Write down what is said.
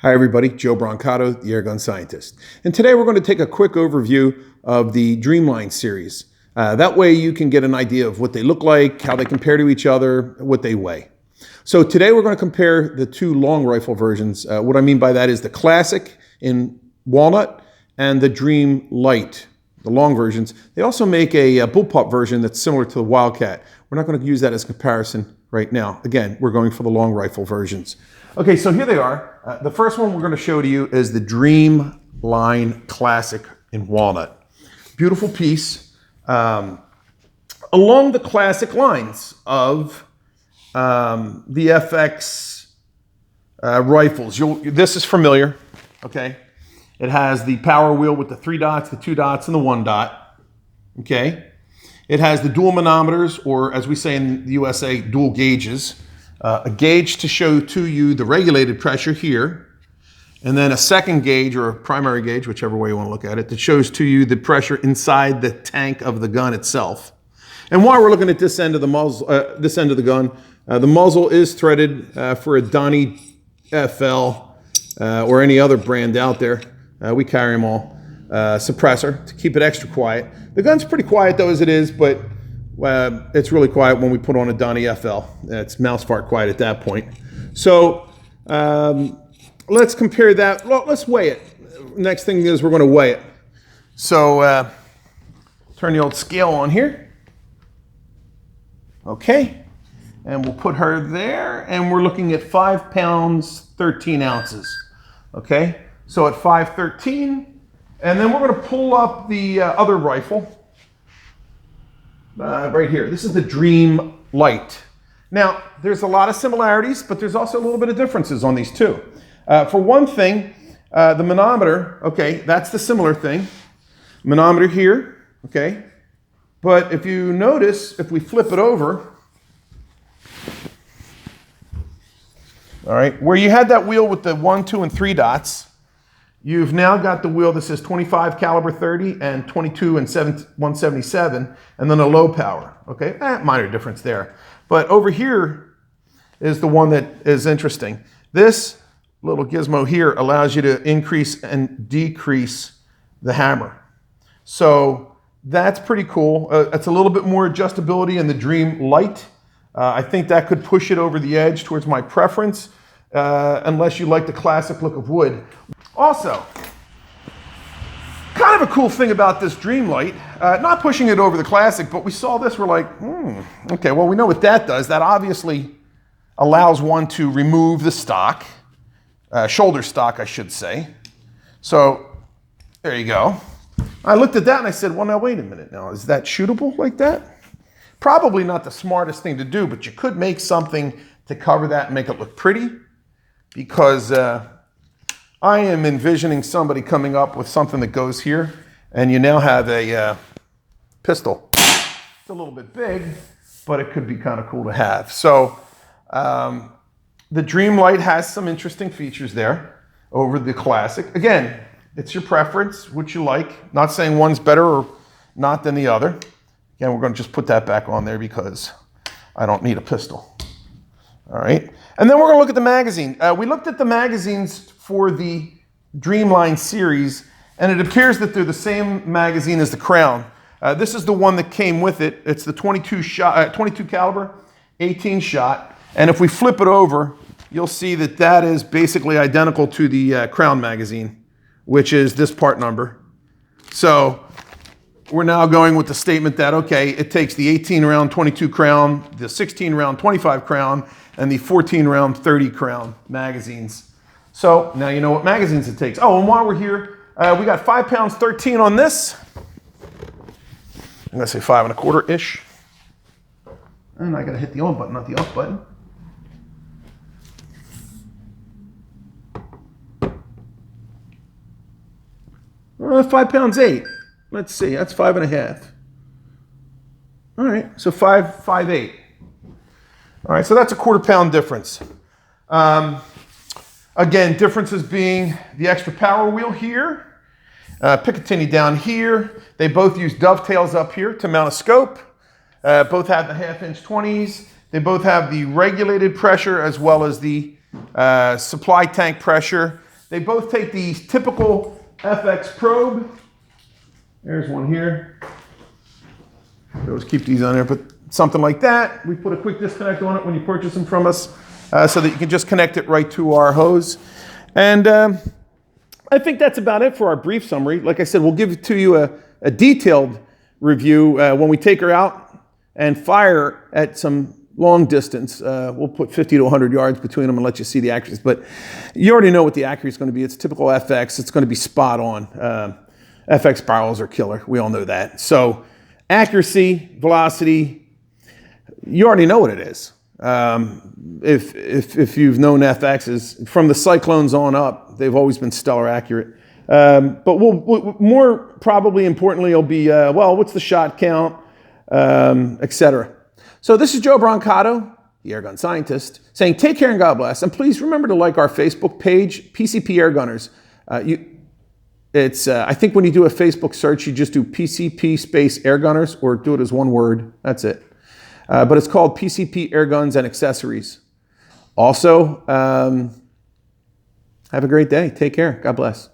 Hi everybody, Joe Brancato, the airgun scientist. And today we're going to take a quick overview of the Dreamline series. That way you can get an idea of what they look like, how they compare to each other, what they weigh. So today we're going to compare the two long rifle versions. What I mean by that is the Classic in walnut and the Dream Light, the long versions. They also make a bullpup version that's similar to the Wildcat. We're not going to use that as comparison right now. Again, we're going for the long rifle versions. Okay, so here they are. The first one we're going to show to you is the Dreamline Classic in walnut. Beautiful piece. Along the classic lines of the FX rifles. This is familiar, okay? It has the power wheel with the 3 dots, the 2 dots, and the 1 dot, okay? It has the dual manometers, or as we say in the USA, dual gauges. A gauge to show to you the regulated pressure here, and then a second gauge or a primary gauge, whichever way you want to look at it, that shows to you the pressure inside the tank of the gun itself. And while we're looking at this end of the muzzle, this end of the gun, the muzzle is threaded for a Donnie FL or any other brand out there. We carry them all. Suppressor to keep it extra quiet. The gun's pretty quiet though as it is, but it's really quiet when we put on a Donnie FL. It's mouse fart quiet at that point. So let's compare that. Well, let's weigh it. Next thing is we're going to weigh it. So turn the old scale on here. Okay. And we'll put her there. And we're looking at 5 pounds, 13 ounces. Okay. So at 513. And then we're going to pull up the other rifle. Right here. This is the Dream Light. Now, there's a lot of similarities, but there's also a little bit of differences on these two. For one thing, the manometer, okay, that's the similar thing. Manometer here, okay. But if you notice, if we flip it over, all right, where you had that wheel with the 1, 2, and 3 dots, you've now got the wheel that says 25 caliber 30 and 22 and 177, and then a low power, okay? Minor difference there. But over here is the one that is interesting. This little gizmo here allows you to increase and decrease the hammer. So that's pretty cool. It's a little bit more adjustability in the Dream Light. I think that could push it over the edge towards my preference, unless you like the classic look of wood. Also, kind of a cool thing about this Dreamlight, not pushing it over the Classic, but we saw this, we're like, okay, well, we know what that does. That obviously allows one to remove the stock, shoulder stock, I should say. So, there you go. I looked at that and I said, well, now, wait a minute now. Is that shootable like that? Probably not the smartest thing to do, but you could make something to cover that and make it look pretty, because I am envisioning somebody coming up with something that goes here, and you now have a pistol. It's a little bit big, but it could be kind of cool to have. So the Dreamlight has some interesting features there over the Classic. Again, it's your preference, what you like. Not saying one's better or not than the other. Again, we're going to just put that back on there because I don't need a pistol. All right. And then we're going to look at the magazine. We looked at the magazines for the Dreamline series, and it appears that they're the same magazine as the Crown. This is the one that came with it. It's the 22 caliber, 18 shot. And if we flip it over, you'll see that that is basically identical to the Crown magazine, which is this part number. So we're now going with the statement that, okay, it takes the 18 round 22 Crown, the 16 round 25 Crown, and the 14 round 30 Crown magazines. So now you know what magazines it takes. Oh, and while we're here, we got 5 pounds 13 on this. I'm gonna say 5 1/4-ish. And I gotta hit the on button, not the off button. Well, 5 pounds 8. Let's see, that's 5 1/2. All right, so 5.8. All right, so that's a 1/4 pound difference. Again, differences being the extra power wheel here, Picatinny down here. They both use dovetails up here to mount a scope. Both have the 1/2-inch 20s. They both have the regulated pressure as well as the supply tank pressure. They both take the typical FX probe. There's one here. We always keep these on there, but something like that. We put a quick disconnect on it when you purchase them from us so that you can just connect it right to our hose. And I think that's about it for our brief summary. Like I said, we'll give to you a detailed review when we take her out and fire at some long distance. We'll put 50 to 100 yards between them and let you see the accuracy. But you already know what the accuracy is going to be. It's typical FX. It's going to be spot on. FX barrels are killer. We all know that. So accuracy, velocity, you already know what it is. If you've known FXs, from the Cyclones on up, they've always been stellar accurate. But we'll more probably importantly, it'll be, well, what's the shot count, etc. So this is Joe Brancato, the air gun scientist, saying take care and God bless. And please remember to like our Facebook page, PCP Air Gunners. I think when you do a Facebook search, you just do PCP space Air Gunners or do it as one word. That's it. But it's called PCP Air Guns and Accessories. Also, have a great day. Take care. God bless.